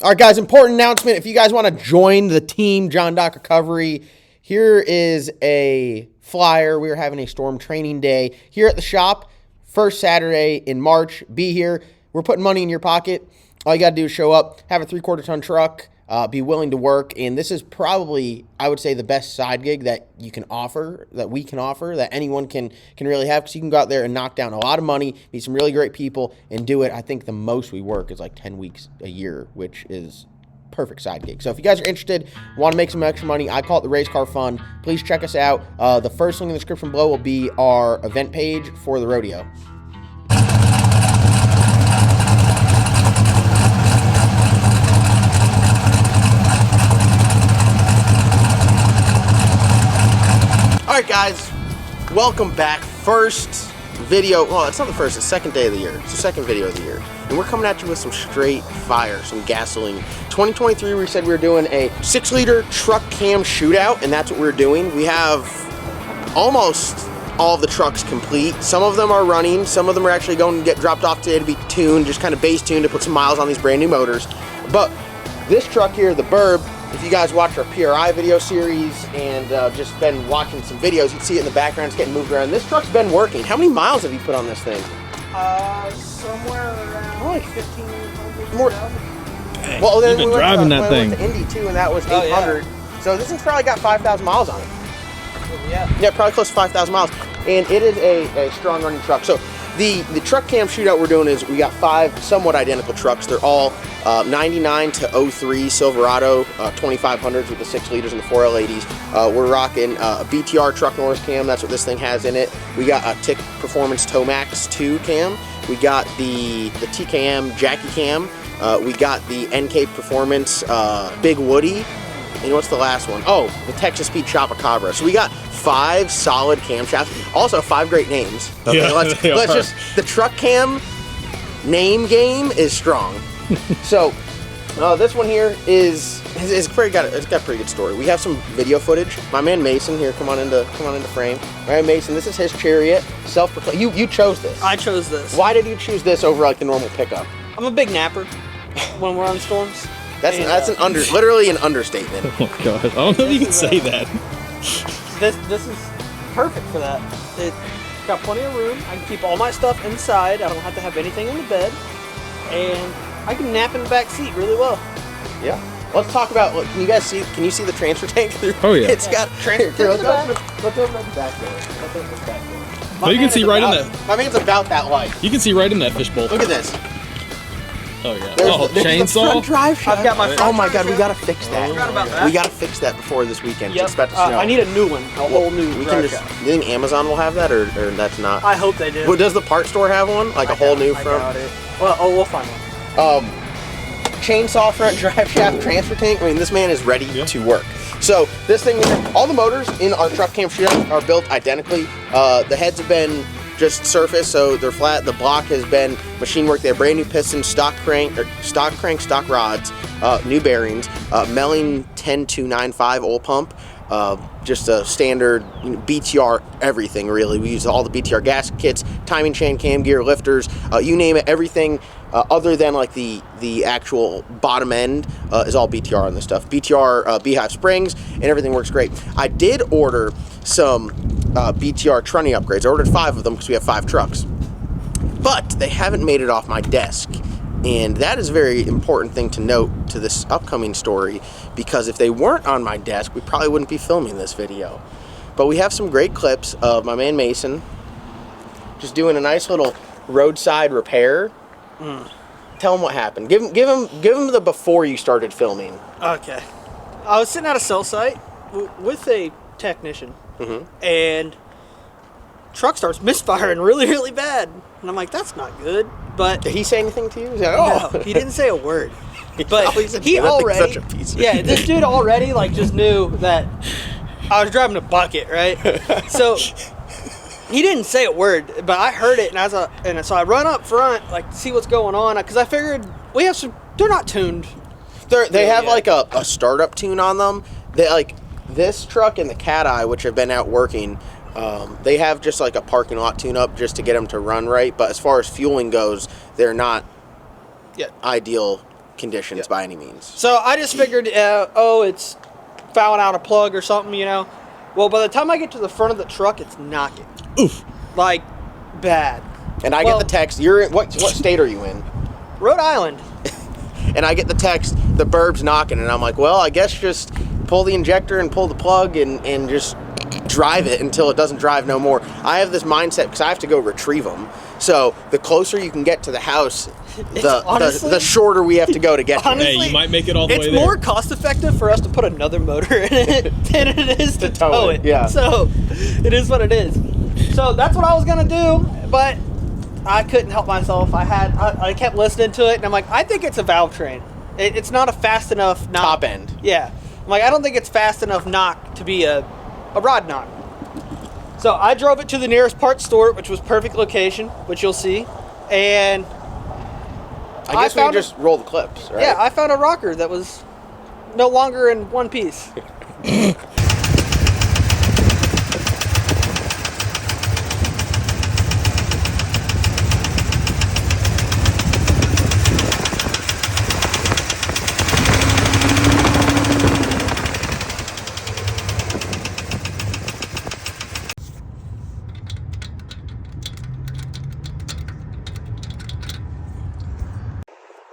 All right, guys, important announcement. If you guys want to join the team, John Dock Recovery, here is a flyer. We are having a storm training day here at the shop, first Saturday in March. Be here. We're putting money in your pocket. All you got to do is show up, have a 3/4 ton truck, be willing to work, and this is probably, I would say, the best side gig that you can offer, that we can offer, that anyone can really have, because you can go out there and knock down a lot of money, meet some really great people, and do it. I think the most we work is like 10 weeks a year, which is perfect side gig. So if you guys are interested, want to make some extra money, I call it the Race Car Fund. Please check us out. The first link in the description below will be our event page for the rodeo. All right, guys, welcome back. First video, well, it's not the first, it's the second day of the year. It's the second video of the year. And we're coming at you with some straight fire, some gasoline. 2023, we said we were doing a 6-liter truck cam shootout, and that's what we're doing. We have almost all of the trucks complete. Some of them are running. Some of them are actually going to get dropped off today to be tuned, just kind of base tuned to put some miles on these brand new motors. But this truck here, the Burb, if you guys watch our PRI video series and just been watching some videos, you'd see it in the background. It's getting moved around. This truck's been working. How many miles have you put on this thing? Somewhere around like 1,500. More. Hey, Well, then you've been we went driving to, that we thing. went to Indy too, and that was 800. So this thing's probably got 5,000 miles on it. Yeah, probably close to 5,000 miles. And it is a strong running truck. So the truck cam shootout we're doing is we got 5 somewhat identical trucks. They're all 99 to 03 Silverado 2500s with the 6 liters and the 4L80s. We're rocking a BTR truck Norris cam. That's what this thing has in it. We got a Tick Performance Tomax 2 cam. We got the TKM Jackie cam. We got the NK Performance Big Woody. And what's the last one? Oh, the Texas Speed Chopacabra. So we got 5 solid camshafts. Also 5 great names. Okay, Yeah, let's just, the truck cam name game is strong. So this one here it's got a pretty good story. We have some video footage. My man Mason here, come on into frame. All right, Mason, this is his Chariot. You chose this. I chose this. Why did you choose this over like the normal pickup? I'm a big napper when we're on storms. That's literally an understatement. Oh my god, I don't know if you can say that. This is perfect for that. It's got plenty of room. I can keep all my stuff inside. I don't have to have anything in the bed, and I can nap in the back seat really well. Yeah. Let's talk about. Can you guys see? Can you see the transfer tank through? Oh yeah. It's got transfer tank. Let's open up the back door. Oh, you can see right in that. My man's about that light. You can see right in that fishbowl. Look at this. Oh yeah. There's the chainsaw. front drive shaft. I've got my front Oh my god, drive we gotta fix that. I forgot about that. We gotta fix that before this weekend. Yep. It's about to snow. I need a new one. A whole new We drive can just. shaft. You think Amazon will have that, or that's not? I hope they do. Well, does the part store have one? Like a whole new front? I doubt it. Well, we'll find one. Chainsaw front drive shaft transfer tank. I mean, this man is ready to work. So this thing, all the motors in our truck cam shootout are built identically. The heads have been just surface, so they're flat. The block has been machine work. They have brand new pistons, stock rods, new bearings, Melling 10295 oil pump. Just a standard BTR everything, really. We use all the BTR gas kits, timing chain, cam gear, lifters, you name it. Everything other than like the actual bottom end is all BTR on this stuff. BTR beehive springs, and everything works great. I did order some BTR trunny upgrades. I ordered 5 of them because we have 5 trucks, but they haven't made it off my desk. And that is a very important thing to note to this upcoming story, because if they weren't on my desk, we probably wouldn't be filming this video. But we have some great clips of my man Mason just doing a nice little roadside repair. Tell him what happened. Give him the before you started filming. Okay. I was sitting at a cell site with a technician, and truck starts misfiring really, really bad. And I'm like, that's not good. But Did he say anything to you? He's like, oh. no, he didn't say a word. But he "That thing's already, such a piece of shit." this dude already like just knew that I was driving a bucket, right? So he didn't say a word, but I heard it, and so I run up front like to see what's going on, because I figured we have some. They're not tuned. They have like a startup tune on them. They like this truck and the Cat Eye, which have been out working. They have just like a parking lot tune-up just to get them to run right. But as far as fueling goes, they're not ideal conditions by any means. So I just figured, it's fouling out a plug or something, you know. Well, by the time I get to the front of the truck, it's knocking. Oof. Like, bad. And I get the text. You're in what state are you in? Rhode Island. And I get the text, the burb's knocking, and I'm like, well, I guess just pull the injector and pull the plug and just drive it until it doesn't drive no more. I have this mindset because I have to go retrieve them. So the closer you can get to the house, the shorter we have to go to get there. Hey, you might make it all the way there. It's more cost effective for us to put another motor in it than it is to tow it. Yeah. So it is what it is. So that's what I was gonna do, but I couldn't help myself. I kept listening to it, and I'm like, I think it's a valve train. It's not a fast enough knock. Top end. Yeah. I'm like, I don't think it's fast enough knock to be a rod knock. So I drove it to the nearest parts store, which was perfect location, which you'll see, and I guess we can just roll the clips, right? Yeah, I found a rocker that was no longer in one piece.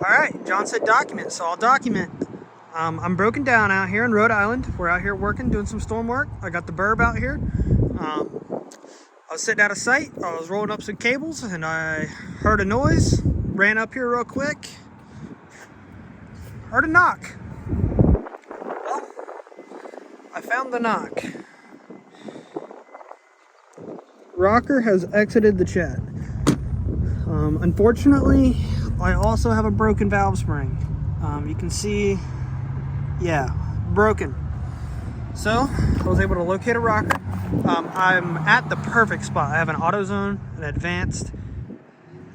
Alright, John said document, so I'll document. I'm broken down out here in Rhode Island. We're out here working, doing some storm work. I got the burb out here. I was sitting out of sight. I was rolling up some cables and I heard a noise. Ran up here real quick. Heard a knock. Well, I found the knock. Rocker has exited the chat. Unfortunately, I also have a broken valve spring. You can see, yeah, broken. So I was able to locate a rocker. I'm at the perfect spot. I have an AutoZone, an Advanced,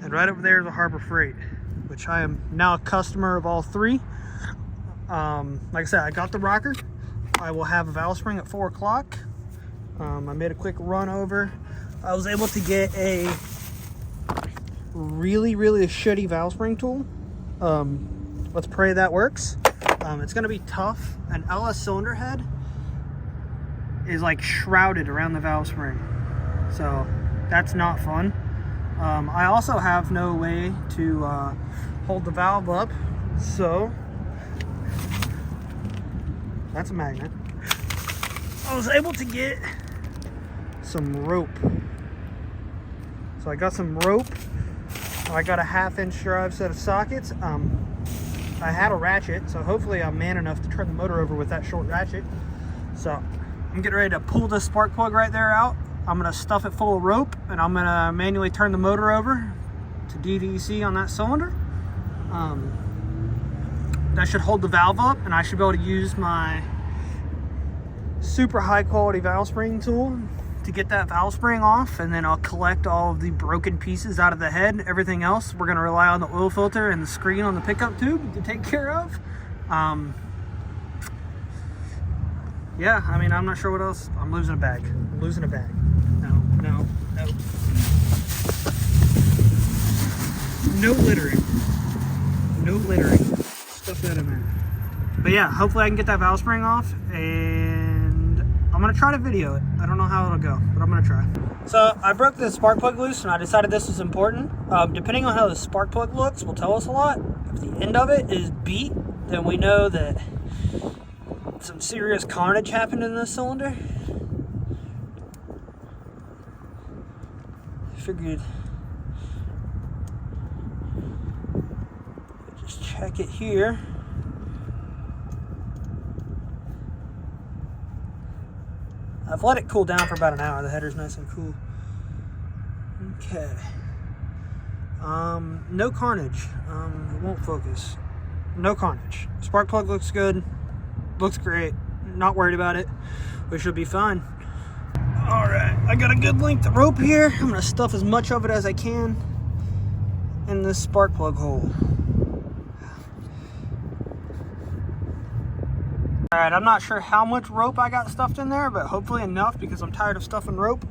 and right over there is a Harbor Freight, which I am now a customer of all three. Like I said, I got the rocker. I will have a valve spring at 4 o'clock. I made a quick run over. I was able to get a really shitty valve spring tool. Let's pray that works. It's gonna be tough. An LS cylinder head is like shrouded around the valve spring, so that's not fun. I also have no way to hold the valve up, so that's a magnet. I was able to get some rope. So I got some rope. I got a 1/2-inch drive set of sockets. I had a ratchet, so hopefully I'm man enough to turn the motor over with that short ratchet. So I'm getting ready to pull this spark plug right there out. I'm gonna stuff it full of rope, and I'm gonna manually turn the motor over to DVC on that cylinder. That should hold the valve up, and I should be able to use my super high quality valve spring tool to get that valve spring off, and then I'll collect all of the broken pieces out of the head. Everything else, we're gonna rely on the oil filter and the screen on the pickup tube to take care of. Yeah, I mean, I'm not sure what else. I'm losing a bag. I'm losing a bag. No. No littering. No littering. Stuff that in there. But yeah, hopefully I can get that valve spring off, and I'm gonna try to video it. I don't know how it'll go, but I'm gonna try. So I broke the spark plug loose, and I decided this was important. Depending on how the spark plug looks will tell us a lot. If the end of it is beat, then we know that some serious carnage happened in this cylinder. Figured just check it here. I've let it cool down for about an hour. The header's nice and cool. Okay. No carnage. It won't focus. No carnage. Spark plug looks good. Looks great. Not worried about it. We should be fine. Alright, I got a good length of rope here. I'm going to stuff as much of it as I can in this spark plug hole. Alright, I'm not sure how much rope I got stuffed in there, but hopefully enough, because I'm tired of stuffing rope.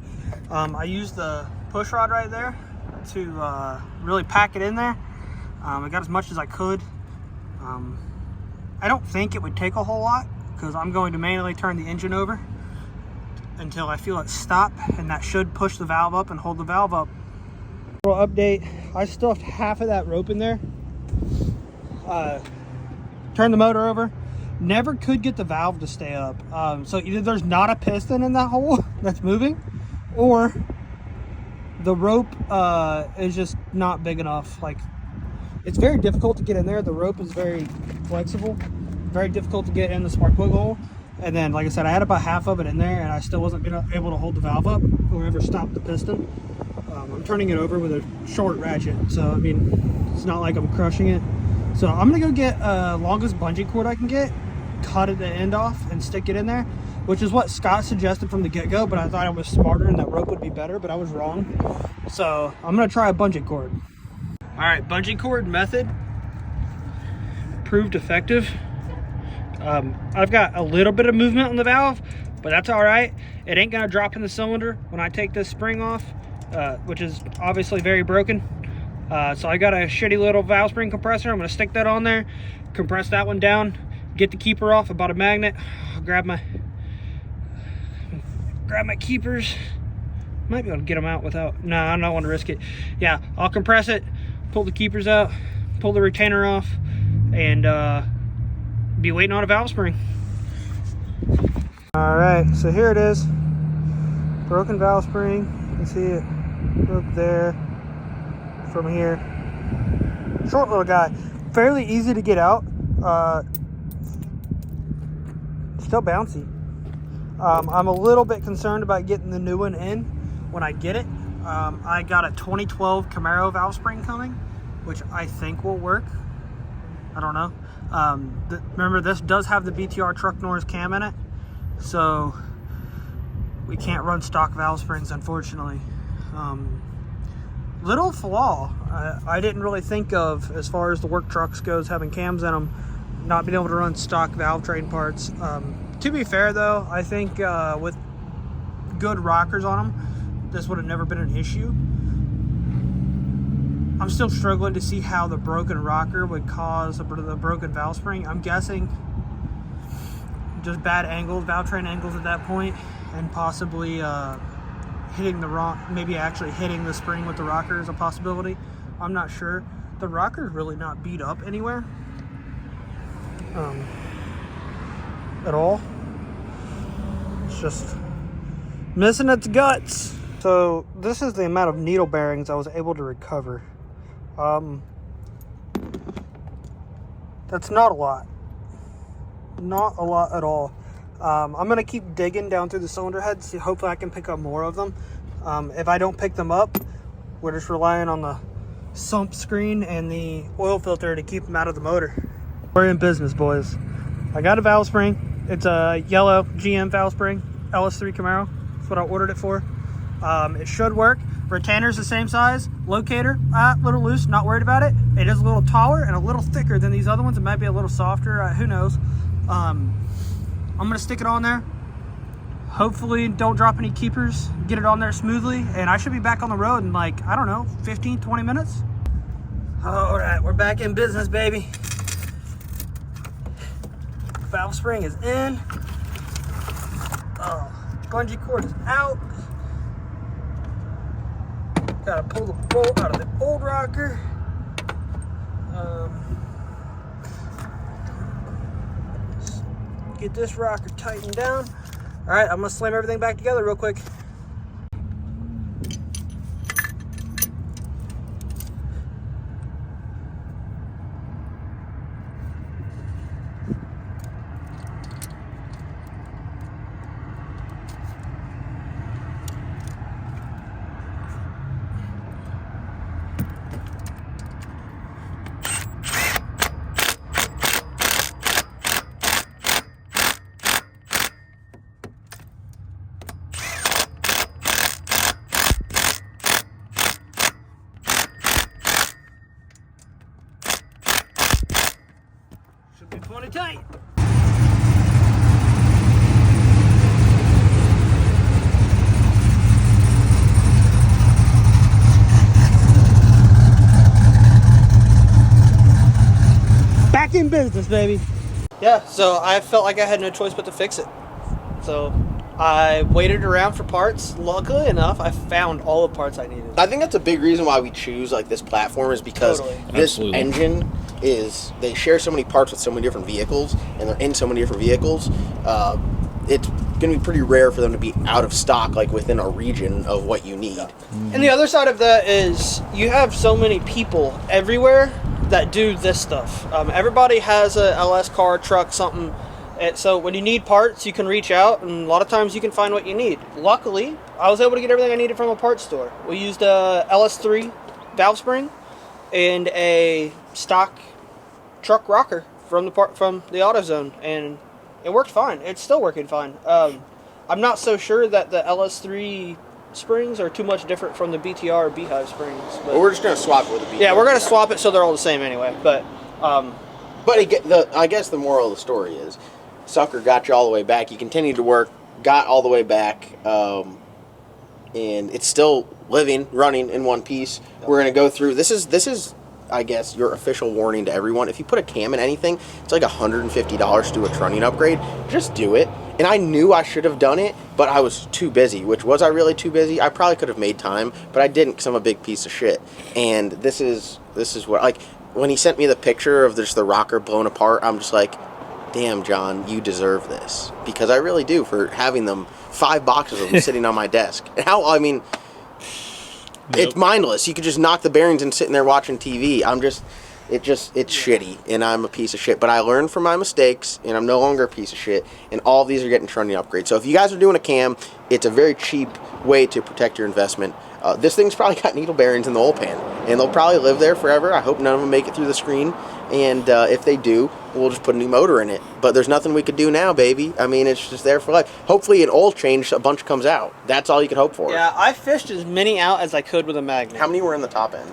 I used the push rod right there to really pack it in there. I got as much as I could. I don't think it would take a whole lot because I'm going to manually turn the engine over until I feel it stop, and that should push the valve up and hold the valve up. Little update, I stuffed half of that rope in there. Turned the motor over. Never could get the valve to stay up. So either there's not a piston in that hole that's moving, or the rope is just not big enough. Like, it's very difficult to get in there. The rope is very flexible, very difficult to get in the spark plug hole. And then, like I said, I had about half of it in there, and I still wasn't able to hold the valve up or ever stop the piston. I'm turning it over with a short ratchet, so I mean, it's not like I'm crushing it. So I'm gonna go get longest bungee cord I can get, cut the end off, and stick it in there, which is what Scott suggested from the get-go, but I thought it was smarter and that rope would be better, but I was wrong. So I'm gonna try a bungee cord. All right, bungee cord method proved effective. I've got a little bit of movement on the valve, but that's all right. It ain't gonna drop in the cylinder when I take this spring off, which is obviously very broken. So I got a shitty little valve spring compressor. I'm gonna stick that on there, compress that one down, get the keeper off about a magnet. I'll grab my keepers. Might be able to get them out without, no, I don't want to risk it. Yeah, I'll compress it, pull the keepers out, pull the retainer off, and be waiting on a valve spring. All right, so here it is. Broken valve spring. You can see it up there from here. Short little guy. Fairly easy to get out. Still bouncy. I'm a little bit concerned about getting the new one in when I get it. I got a 2012 Camaro valve spring coming, which I think will work. I don't know. Remember, this does have the BTR truck Norris cam in it, so we can't run stock valve springs, unfortunately. Little flaw I didn't really think of as far as the work trucks goes, having cams in them, not being able to run stock valve train parts. To be fair though, I think with good rockers on them, this would have never been an issue. I'm still struggling to see how the broken rocker would cause the broken valve spring. I'm guessing just bad angles, valve train angles at that point, and possibly hitting the wrong, maybe actually hitting the spring with the rocker is a possibility. I'm not sure. The rocker's really not beat up anywhere at all. It's just missing its guts. So this is the amount of needle bearings I was able to recover. That's not a lot. Not a lot at all. I'm gonna keep digging down through the cylinder heads. See, hopefully I can pick up more of them. If I don't pick them up, we're just relying on the sump screen and the oil filter to keep them out of the motor. We're in business, boys. I got a valve spring. It's a yellow GM valve spring, LS3 Camaro. That's what I ordered it for. It should work. Retainer's the same size. Locator, a little loose, not worried about it. It is a little taller and a little thicker than these other ones. It might be a little softer, who knows. I'm gonna stick it on there. Hopefully don't drop any keepers, get it on there smoothly, and I should be back on the road in like, I don't know, 15, 20 minutes. All right, we're back in business, baby. Valve spring is in. Oh, bungee cord is out. Gotta pull the bolt out of the old rocker. Get this rocker tightened down. All right, I'm gonna slam everything back together real quick. Should be plenty tight. Back back in business, baby. Yeah, so I felt like I had no choice but to fix it. So I waited around for parts. Luckily enough, I found all the parts I needed. I think that's a big reason why we choose like this platform is because this Absolutely. engine they share so many parts with so many different vehicles, and they're in so many different vehicles. It's going to be pretty rare for them to be out of stock, like within a region of what you need. And the other side of that is you have so many people everywhere that do this stuff. Everybody has a LS car, truck, something. And so when you need parts, you can reach out, and a lot of times you can find what you need. Luckily, I was able to get everything I needed from a parts store. We used a LS3 valve spring and a stock truck rocker from the AutoZone, and it worked fine. It's still working fine. I'm not so sure that the LS3 springs are too much different from the BTR or Beehive springs. But We're just going to swap it with the BTR. yeah, we're going to swap it so they're all the same anyway. But I guess the moral of the story is, sucker got you all the way back. You continued to work, got all the way back, and it's still living, running in one piece. We're going to go through. This is, I guess, your official warning to everyone. If you put a cam in anything, it's like $150 to do a trunnion upgrade. Just do it. And I knew I should have done it, but I was too busy. Was I really too busy? I probably could have made time, but I didn't because I'm a big piece of shit. And this is what, like, when he sent me the picture of just the rocker blown apart, I'm just like, damn, John, you deserve this. Because I really do, for having them, 5 boxes of them sitting on my desk. And it's mindless. You could just knock the bearings and sitting there watching TV. It's shitty, and I'm a piece of shit. But I learned from my mistakes, and I'm no longer a piece of shit, and all of these are getting trunnion upgrades. So if you guys are doing a cam, it's a very cheap way to protect your investment. This thing's probably got needle bearings in the oil pan, and they'll probably live there forever. I hope none of them make it through the screen, and if they do, we'll just put a new motor in it. But there's nothing we could do now, baby. I mean, it's just there for life. Hopefully an oil change, a bunch comes out. That's all you can hope for. yeah, I fished as many out as I could with a magnet. How many were in the top end?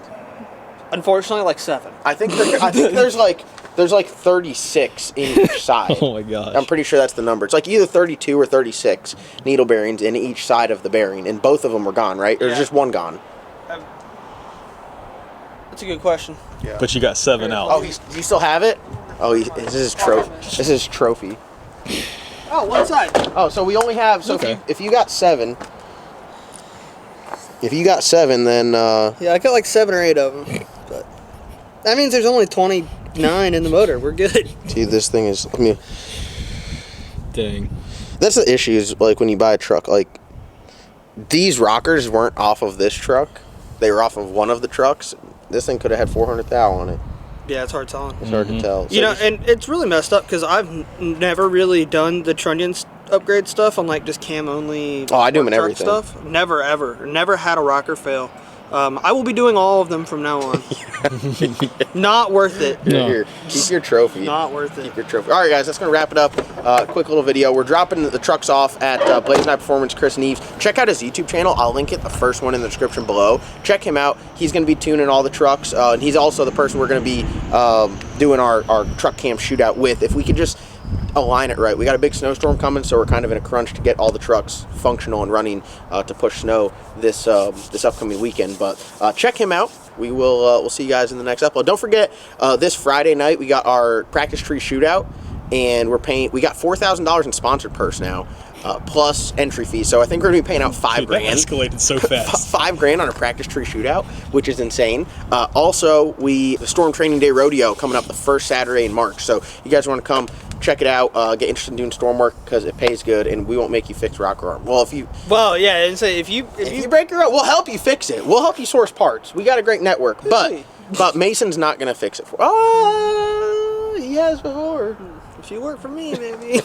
Unfortunately, like 7. I think there's like 36 in each side. Oh my gosh. I'm pretty sure that's the number. It's like either 32 or 36 needle bearings in each side of the bearing, and both of them were gone, right? Or there's just one gone? That's a good question. Yeah. But you got 7 out. Oh, do you still have it? Oh, this is trophy. This is trophy. Oh, one side. Oh, so we only have. So Okay. if you got 7. If you got 7, then Yeah, I got like 7 or 8 of them. But that means there's only 29 in the motor. We're good. dude, this thing is. I mean, Dang. that's the issue. Is like when you buy a truck, like these rockers weren't off of this truck; they were off of one of the trucks. This thing could have had 400 thou on it. Yeah, it's hard telling. It's hard to tell. You know, and it's really messed up because I've never really done the trunnion upgrade stuff on like just cam only. Oh, I do them in truck everything. Stuff. Never ever, never had a rocker fail. I will be doing all of them from now on. Not worth it. No. Here, keep your trophy. Not worth it. Keep your trophy. All right, guys, that's going to wrap it up. Quick little video. We're dropping the trucks off at Blaze Night Performance, Chris Neves. Check out his YouTube channel. I'll link it, the first one in the description below. Check him out. He's going to be tuning all the trucks, and he's also the person we're going to be doing our truck cam shootout with. If we could just align it right. We got a big snowstorm coming, so we're kind of in a crunch to get all the trucks functional and running to push snow this upcoming weekend. But check him out. We will we'll see you guys in the next upload. Don't forget, this Friday night we got our practice tree shootout, and we got $4,000 in sponsored purse now, plus entry fee. So I think we're gonna be paying out $5 grand. That escalated so fast. $5 grand on a practice tree shootout, which is insane. Also, the Storm Training Day Rodeo coming up the first Saturday in March. So you guys want to come check it out, get interested in doing storm work because it pays good, and we won't make you fix rocker arm. Well, yeah, and so if you break your arm, we'll help you fix it. We'll help you source parts. We got a great network, but Mason's not gonna fix it for. He has before. if you work for me, maybe.